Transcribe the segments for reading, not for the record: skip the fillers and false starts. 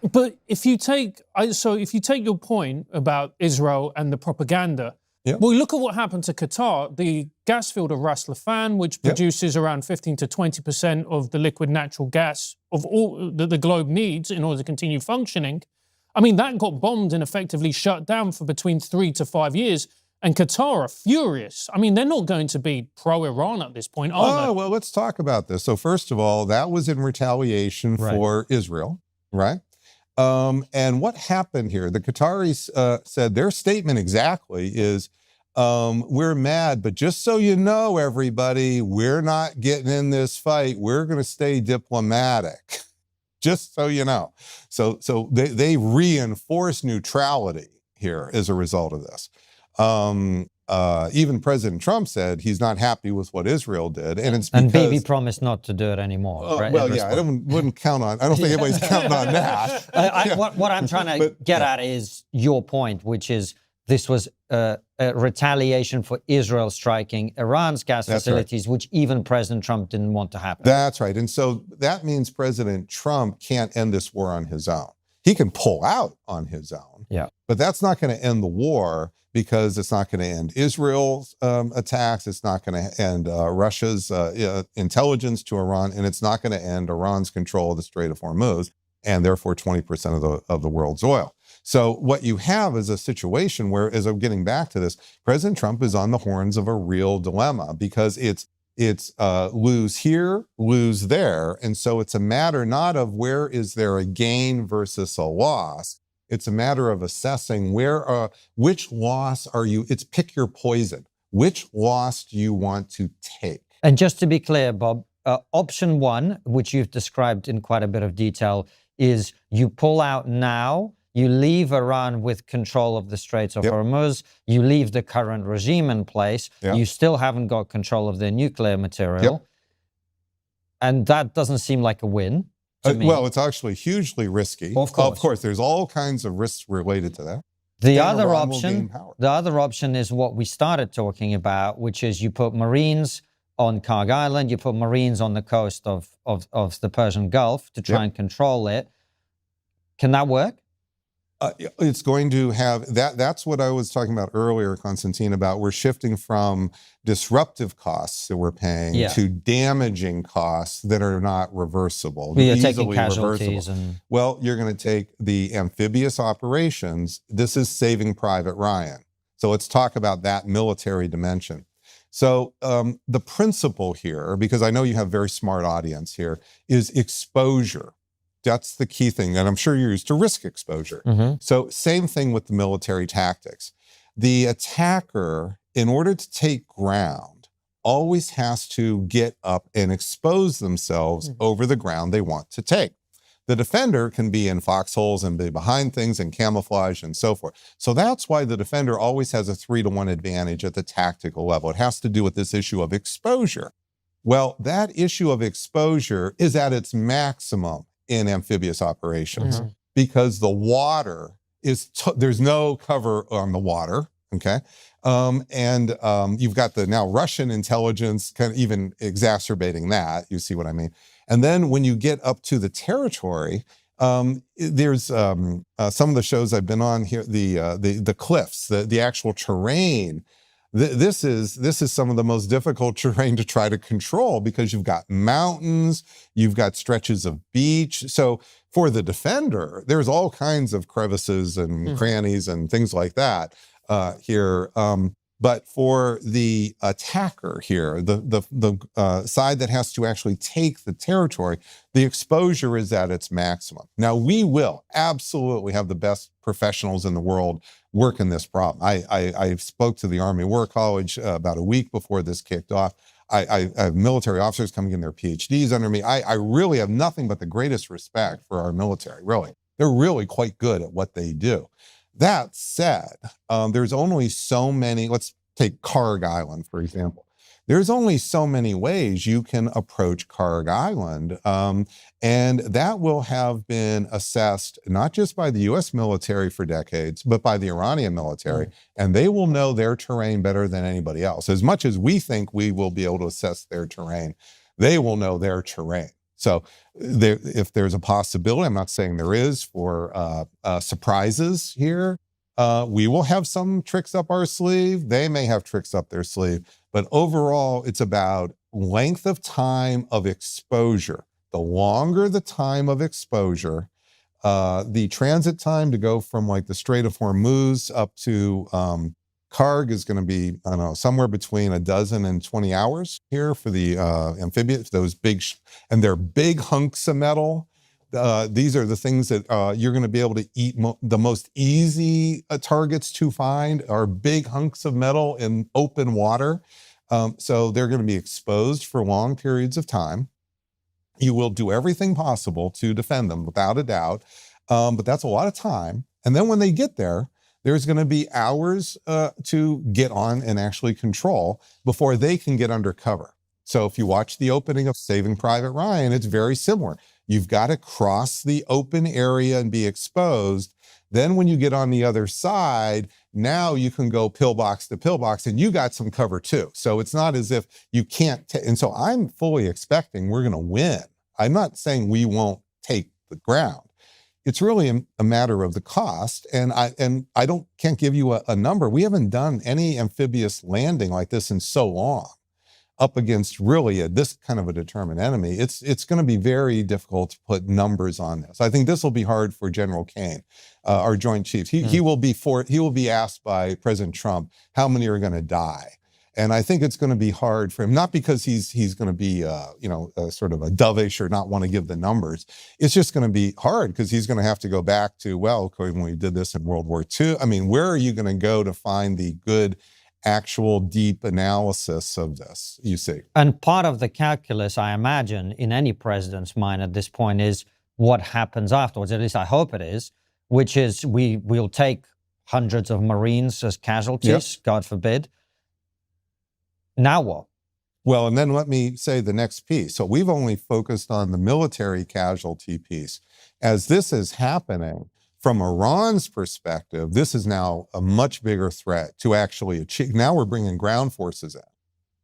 But if you take your point about Israel and the propaganda, well, look at what happened to Qatar. The gas field of Ras Laffan, which produces around 15 to 20% of the liquid natural gas of all that the globe needs in order to continue functioning. I mean, that got bombed and effectively shut down for between 3 to 5 years. And Qatar are furious. I mean, they're not going to be pro-Iran at this point, are they? Well, let's talk about this. So first of all, that was in retaliation for Israel, right? And what happened here? The Qataris said their statement exactly is, we're mad, but just so you know, everybody, we're not getting in this fight. We're going to stay diplomatic, just so you know. So they reinforce neutrality here as a result of this. Even President Trump said he's not happy with what Israel did, and it's because, and Bibi promised not to do it anymore. Right? Well, yeah, I wouldn't count on. I don't think anybody's counting on that. What I'm trying to get at is your point, which is this was a retaliation for Israel striking Iran's gas facilities, which even President Trump didn't want to happen. That's right, and so that means President Trump can't end this war on his own. He can pull out on his own, but that's not going to end the war, because it's not going to end Israel's attacks, it's not going to end Russia's intelligence to Iran, and it's not going to end Iran's control of the Strait of Hormuz, and therefore 20% of the world's oil. So what you have is a situation where, as I'm getting back to this, President Trump is on the horns of a real dilemma, because it's lose here, lose there. And so it's a matter not of where is there a gain versus a loss. It's a matter of assessing which loss are you, it's pick your poison. Which loss do you want to take? And just to be clear, Bob, option one, which you've described in quite a bit of detail, is you pull out now, you leave Iran with control of the Straits of Hormuz, you leave the current regime in place, you still haven't got control of their nuclear material, and that doesn't seem like a win to me. Well, it's actually hugely risky. Of course, there's all kinds of risks related to that. The other option is what we started talking about, which is you put Marines on Kharg Island, you put Marines on the coast of the Persian Gulf to try and control it. Can that work? It's going to have that. That's what I was talking about earlier, Konstantin, about we're shifting from disruptive costs that we're paying to damaging costs that are not reversible. You're taking casualties. Well, you're going to take the amphibious operations. This is Saving Private Ryan. So let's talk about that military dimension. So the principle here, because I know you have a very smart audience here, is exposure. That's the key thing, and I'm sure you're used to risk exposure. So same thing with the military tactics. The attacker, in order to take ground, always has to get up and expose themselves over the ground they want to take. The defender can be in foxholes and be behind things and camouflage and so forth. So that's why the defender always has a 3-to-1 advantage at the tactical level. It has to do with this issue of exposure. Well, that issue of exposure is at its maximum in amphibious operations, because the water is, there's no cover on the water, okay? You've got the now Russian intelligence kind of even exacerbating that, you see what I mean? And then when you get up to the territory, there's some of the shows I've been on here, the cliffs, the actual terrain. This is some of the most difficult terrain to try to control, because you've got mountains, you've got stretches of beach. So for the defender, there's all kinds of crevices and crannies and things like that here. But for the attacker here, the side that has to actually take the territory, the exposure is at its maximum. Now, we will absolutely have the best professionals in the world work in this problem. I spoke to the Army War College about a week before this kicked off. I have military officers coming in their PhDs under me. I really have nothing but the greatest respect for our military, really. They're really quite good at what they do. That said, there's only so many, let's take Kharg Island, for example. There's only so many ways you can approach Kharg Island, and that will have been assessed not just by the US military for decades, but by the Iranian military, and they will know their terrain better than anybody else. As much as we think we will be able to assess their terrain, they will know their terrain. So if there's a possibility, I'm not saying there is, for surprises here, we will have some tricks up our sleeve. They may have tricks up their sleeve. But overall, it's about length of time of exposure. The longer the time of exposure, the transit time to go from like the Strait of Hormuz up to Karg is going to be, I don't know, somewhere between 12 and 20 hours here for the amphibious, those big, and they're big hunks of metal. These are the things that you're going to be able to eat. The most easy targets to find are big hunks of metal in open water. So they're going to be exposed for long periods of time. You will do everything possible to defend them, without a doubt. But that's a lot of time. And then when they get there, there's going to be hours to get on and actually control before they can get under cover. So if you watch the opening of Saving Private Ryan, it's very similar. You've got to cross the open area and be exposed. Then when you get on the other side, now you can go pillbox to pillbox, and you got some cover too. So it's not as if you can't. And so I'm fully expecting we're going to win. I'm not saying we won't take the ground. It's really a matter of the cost, and I can't give you a number. We haven't done any amphibious landing like this in so long, up against really this kind of a determined enemy. It's going to be very difficult to put numbers on this. I think this will be hard for General Kane, our Joint Chiefs. He will be asked by President Trump how many are going to die. And I think it's going to be hard for him, not because he's going to be, sort of a dovish or not want to give the numbers. It's just going to be hard because he's going to have to go back to, well, when we did this in World War II. I mean, where are you going to go to find the good, actual, deep analysis of this, you see? And part of the calculus, I imagine, in any president's mind at this point is what happens afterwards. At least I hope it is, which is we'll take hundreds of Marines as casualties, God forbid. Now what? Well, and then let me say the next piece. So we've only focused on the military casualty piece. As this is happening, from Iran's perspective, this is now a much bigger threat to actually achieve. Now we're bringing ground forces in.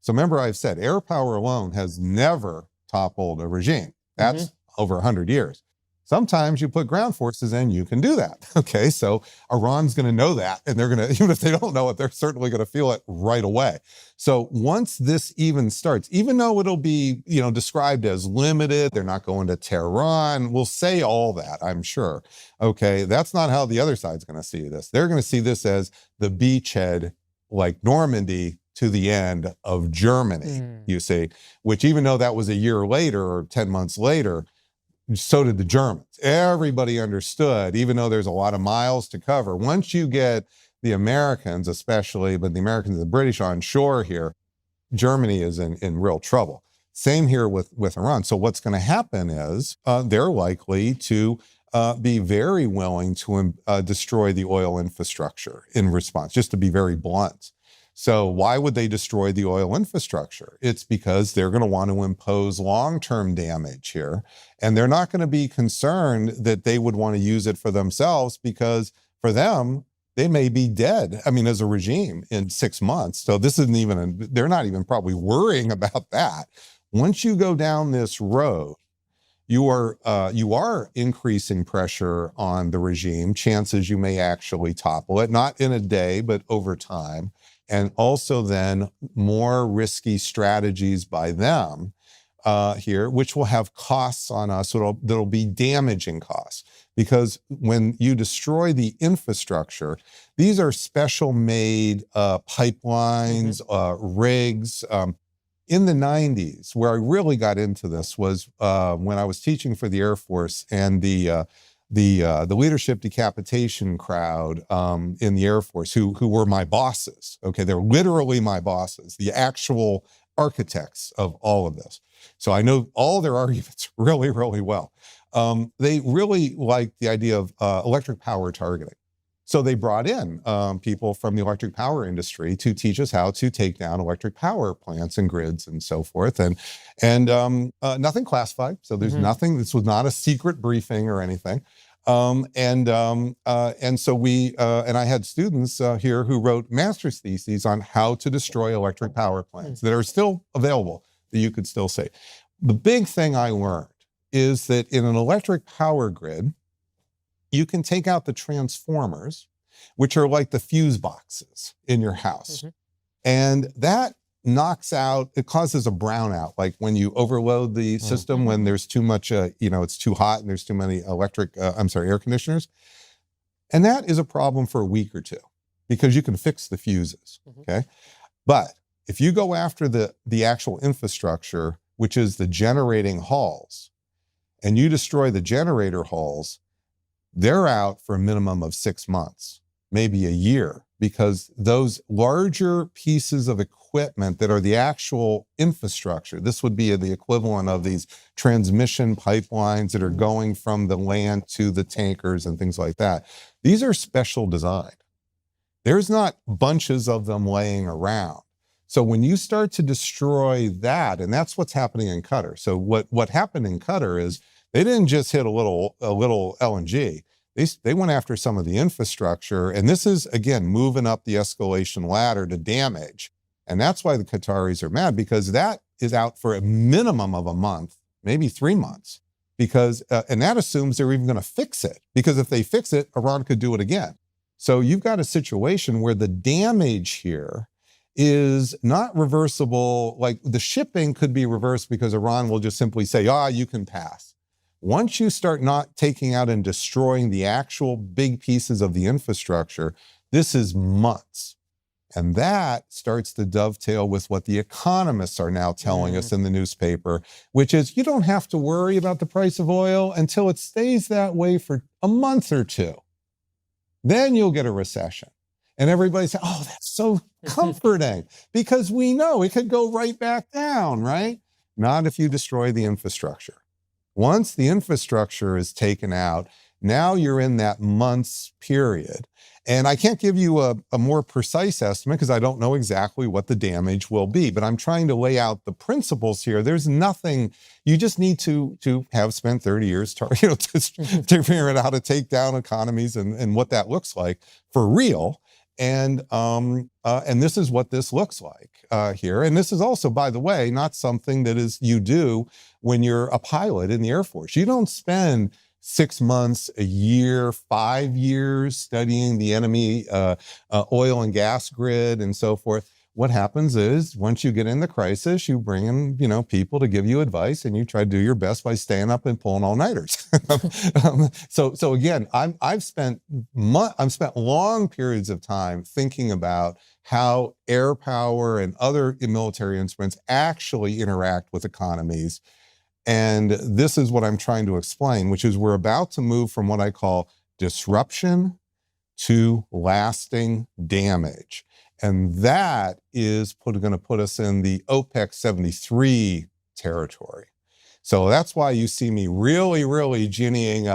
So remember, I've said air power alone has never toppled a regime. That's over 100 years. Sometimes you put ground forces in, you can do that. Okay, so Iran's going to know that, and they're going to, even if they don't know it, they're certainly going to feel it right away. So once this even starts, even though it'll be, described as limited, they're not going to Tehran, we'll say all that, I'm sure. Okay, that's not how the other side's going to see this. They're going to see this as the beachhead, like Normandy, to the end of Germany, you see, which even though that was a year later or 10 months later, so did the Germans. Everybody understood, even though there's a lot of miles to cover, once you get the Americans especially, but the Americans and the British on shore here, Germany is in real trouble. Same here with Iran. So what's going to happen is they're likely to be very willing to destroy the oil infrastructure in response, just to be very blunt. So why would they destroy the oil infrastructure? It's because they're going to want to impose long-term damage here. And they're not going to be concerned that they would want to use it for themselves, because for them, they may be dead, as a regime in 6 months. So this isn't even, they're not even probably worrying about that. Once you go down this road, you are increasing pressure on the regime. Chances you may actually topple it, not in a day, but over time. And also then more risky strategies by them here, which will have costs on us that'll be damaging costs. Because when you destroy the infrastructure, these are special made pipelines, rigs. In the 90s, where I really got into this was when I was teaching for the Air Force, and the leadership decapitation crowd in the Air Force, who were my bosses. Okay, they're literally my bosses, the actual architects of all of this. So I know all their arguments really, really well. They really liked the idea of electric power targeting. So they brought in people from the electric power industry to teach us how to take down electric power plants and grids and so forth. And nothing classified. So there's nothing. This was not a secret briefing or anything. And so I had students here who wrote master's theses on how to destroy electric power plants that are still available, that you could still see. The big thing I learned is that in an electric power grid, you can take out the transformers, which are like the fuse boxes in your house. Mm-hmm. And that knocks out, it causes a brownout, like when you overload the system, mm-hmm. when there's too much, it's too hot and there's too many air conditioners. And that is a problem for a week or two because you can fix the fuses, mm-hmm. okay? But if you go after the actual infrastructure, which is the generating halls, and you destroy the generator halls, they're out for a minimum of 6 months, maybe a year, because those larger pieces of equipment that are the actual infrastructure, this would be the equivalent of these transmission pipelines that are going from the land to the tankers and things like that. These are special designed. There's not bunches of them laying around. So when you start to destroy that, and that's what's happening in Qatar. So what happened in Qatar is they didn't just hit a little LNG. They went after some of the infrastructure, and this is, again, moving up the escalation ladder to damage. And that's why the Qataris are mad, because that is out for a minimum of a month, maybe 3 months, because and that assumes they're even going to fix it, because if they fix it, Iran could do it again. So you've got a situation where the damage here is not reversible. Like the shipping could be reversed because Iran will just simply say, you can pass. Once you start not taking out and destroying the actual big pieces of the infrastructure, this is months. And that starts to dovetail with what the economists are now telling us in the newspaper, which is you don't have to worry about the price of oil until it stays that way for a month or two. Then you'll get a recession. And everybody says, that's so comforting, because we know it could go right back down, right? Not if you destroy the infrastructure. Once the infrastructure is taken out, now you're in that months period. And I can't give you a more precise estimate because I don't know exactly what the damage will be, but I'm trying to lay out the principles here. There's nothing, you just need to have spent 30 years to figure out how to take down economies and what that looks like for real. And this is what this looks like here. And this is also, by the way, not something that you do when you're a pilot in the Air Force. You don't spend 6 months, a year, 5 years studying the enemy oil and gas grid and so forth. What happens is once you get in the crisis, you bring in, people to give you advice, and you try to do your best by staying up and pulling all-nighters. So again, I've spent long periods of time thinking about how air power and other military instruments actually interact with economies. And this is what I'm trying to explain, which is we're about to move from what I call disruption to lasting damage. And that is going to put us in the OPEC 73 territory. So that's why you see me really, really ginnying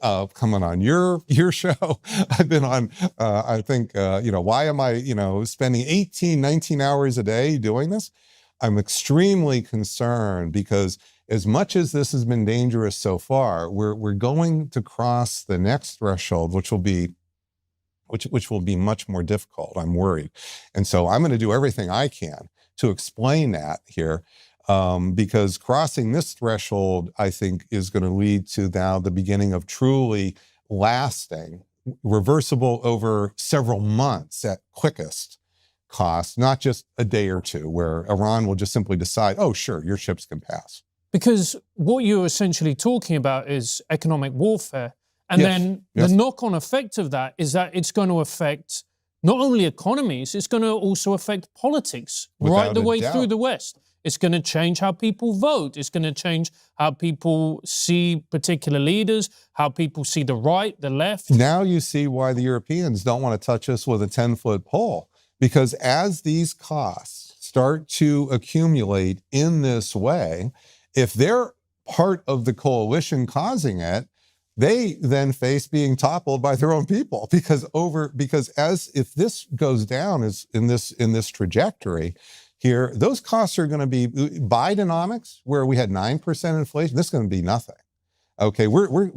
up coming on your show. I've been on, I think, why am I, spending 18, 19 hours a day doing this? I'm extremely concerned because as much as this has been dangerous so far, we're going to cross the next threshold, which will be much more difficult, I'm worried. And so I'm going to do everything I can to explain that here, because crossing this threshold, I think, is going to lead to now the beginning of truly lasting, reversible over several months at quickest cost, not just a day or two, where Iran will just simply decide, sure, your ships can pass. Because what you're essentially talking about is economic warfare. And then the knock-on effect of that is that it's going to affect not only economies, it's going to also affect politics right the way through the West. It's going to change how people vote. It's going to change how people see particular leaders, how people see the right, the left. Now you see why the Europeans don't want to touch us with a 10-foot pole. Because as these costs start to accumulate in this way, if they're part of the coalition causing it, they then face being toppled by their own people, because if this goes down as in this trajectory here, those costs are going to be Bidenomics, where we had 9% inflation. This is going to be nothing. Okay, and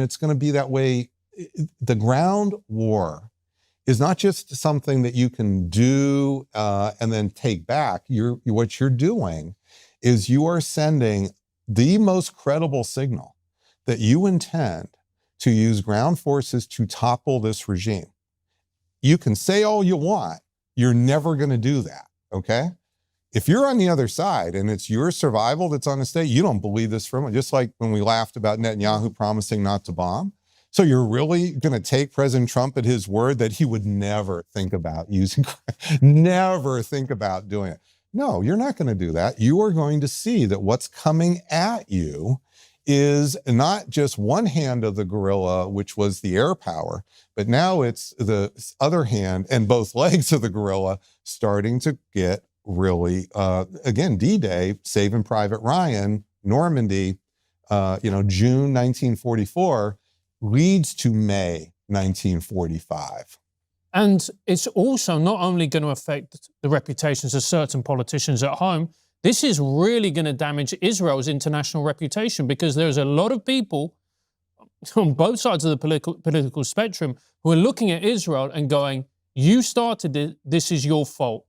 it's going to be that way. The ground war is not just something that you can do and then take back. What you're doing is you are sending the most credible signal that you intend to use ground forces to topple this regime. You can say all you want, you're never going to do that, okay? If you're on the other side and it's your survival that's on the stake, you don't believe this for a moment. Just like when we laughed about Netanyahu promising not to bomb. So you're really going to take President Trump at his word that he would never think about using, never think about doing it. No, you're not going to do that. You are going to see that what's coming at you is not just one hand of the gorilla, which was the air power, but now it's the other hand and both legs of the gorilla starting to get really, again, D-Day, Saving Private Ryan, Normandy, June 1944 leads to May 1945. And it's also not only going to affect the reputations of certain politicians at home, this is really going to damage Israel's international reputation, because there's a lot of people on both sides of the political spectrum who are looking at Israel and going, you started it, this is your fault.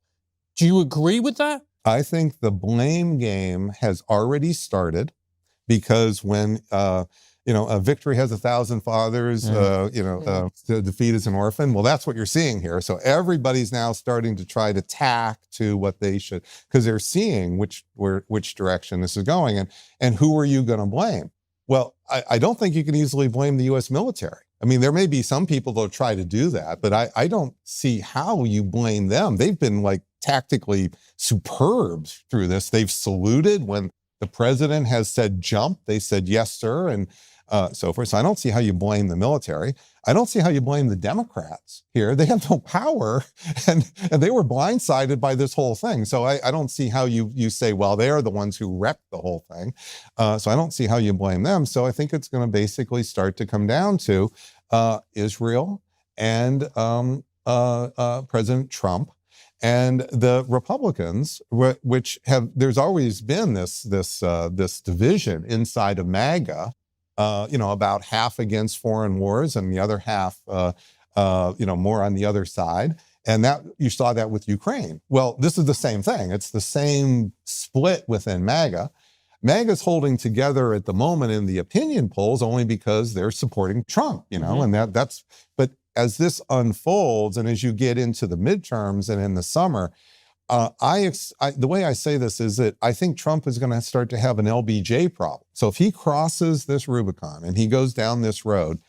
Do you agree with that? I think the blame game has already started, because when a victory has 1,000 fathers, to defeat is an orphan. Well, that's what you're seeing here. So everybody's now starting to try to tack to what they should, because they're seeing which direction this is going. And who are you going to blame? Well, I don't think you can easily blame the U.S. military. I mean, there may be some people that'll try to do that, but I don't see how you blame them. They've been like tactically superb through this. They've saluted when the president has said jump. They said yes, sir, and so forth. So I don't see how you blame the military. I don't see how you blame the Democrats here. They have no power, and they were blindsided by this whole thing. So I don't see how you say, well, they are the ones who wrecked the whole thing. So I don't see how you blame them. So I think it's going to basically start to come down to Israel and President Trump and the Republicans, which there's always been this division inside of MAGA. About half against foreign wars and the other half, more on the other side. And that you saw that with Ukraine. Well, this is the same thing. It's the same split within MAGA. MAGA's holding together at the moment in the opinion polls only because they're supporting Trump, and but as this unfolds and as you get into the midterms and in the summer, the way I say this is that I think Trump is going to start to have an LBJ problem. So if he crosses this Rubicon and he goes down this road,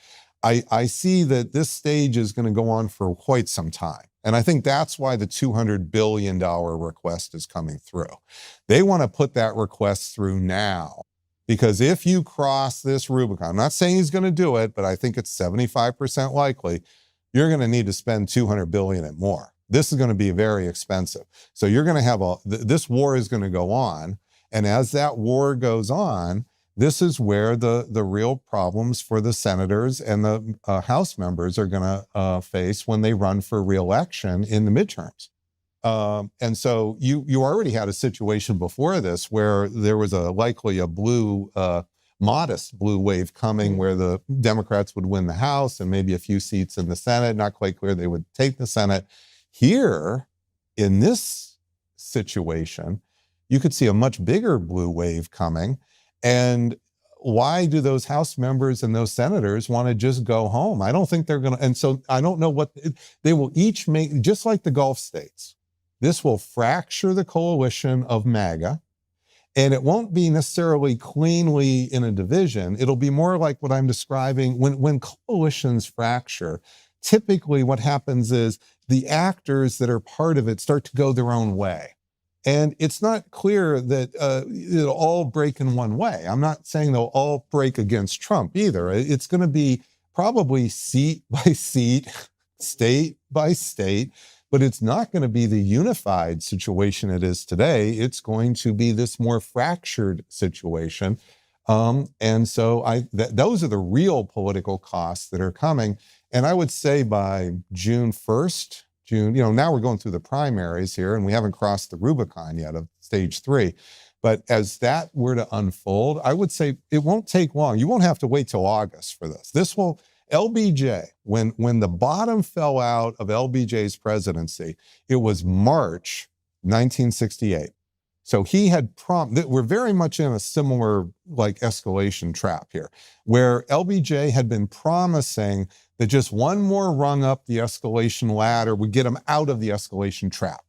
I see that this stage is going to go on for quite some time. And I think that's why the $200 billion request is coming through. They want to put that request through now, because if you cross this Rubicon, I'm not saying he's going to do it, but I think it's 75% likely, you're going to need to spend $200 billion and more. This is going to be very expensive. So you're going to have this war is going to go on. And as that war goes on, this is where the real problems for the senators and the House members are going to face when they run for re-election in the midterms. And so you already had a situation before this where there was likely a modest blue wave coming, where the Democrats would win the House and maybe a few seats in the Senate. Not quite clear they would take the Senate. Here, in this situation, you could see a much bigger blue wave coming. And why do those House members and those senators want to just go home? I don't think they're going to. And so I don't know what they will each make, just like the Gulf states. This will fracture the coalition of MAGA. And it won't be necessarily cleanly in a division. It'll be more like what I'm describing. When coalitions fracture, typically what happens is the actors that are part of it start to go their own way. And it's not clear that it'll all break in one way. I'm not saying they'll all break against Trump either. It's going to be probably seat by seat, state by state, but it's not going to be the unified situation it is today. It's going to be this more fractured situation. And so those are the real political costs that are coming. And I would say by June 1st, now we're going through the primaries here and we haven't crossed the Rubicon yet of stage 3. But as that were to unfold, I would say it won't take long. You won't have to wait till August for this. LBJ, when the bottom fell out of LBJ's presidency, it was March 1968. So he had we're very much in a similar like escalation trap here, where LBJ had been promising that just one more rung up the escalation ladder would get him out of the escalation trap.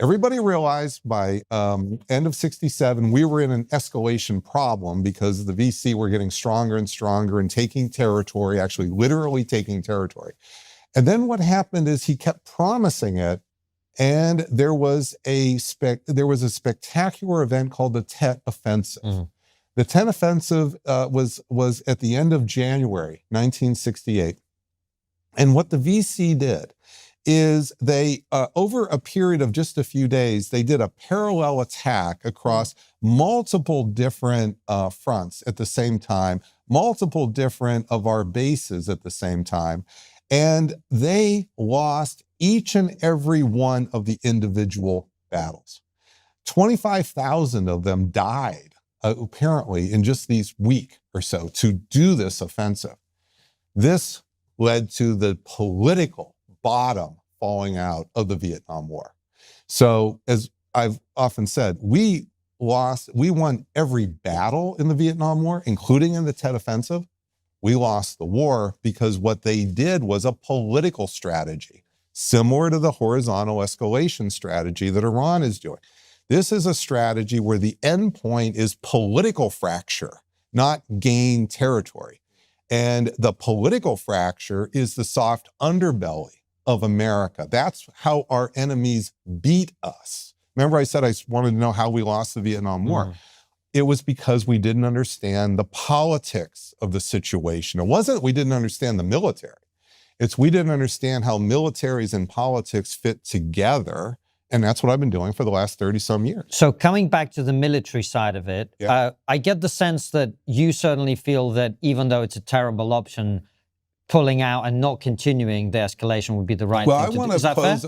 Everybody realized by end of 67, we were in an escalation problem because the VC were getting stronger and stronger and taking territory, actually literally taking territory. And then what happened is he kept promising it, and there was a spectacular event called the Tet Offensive. Mm-hmm. The Tet Offensive was at the end of January 1968. And what the VC did is they, over a period of just a few days, they did a parallel attack across multiple different fronts at the same time, multiple different of our bases at the same time. And they lost each and every one of the individual battles. 25,000 of them died, apparently, in just these week or so to do this offensive. This led to the political bottom falling out of the Vietnam War. So as I've often said, we won every battle in the Vietnam War, including in the Tet Offensive. We lost the war because what they did was a political strategy, similar to the horizontal escalation strategy that Iran is doing. This is a strategy where the end point is political fracture, not gain territory. And the political fracture is the soft underbelly of America. That's how our enemies beat us. Remember I said I wanted to know how we lost the Vietnam War. Mm. It was because we didn't understand the politics of the situation. It wasn't we didn't understand the military. It's we didn't understand how militaries and politics fit together. And that's what I've been doing for the last 30-some years. So coming back to the military side of it, yeah. I get the sense that you certainly feel that even though it's a terrible option, pulling out and not continuing the escalation would be the right thing to do. Is that fair?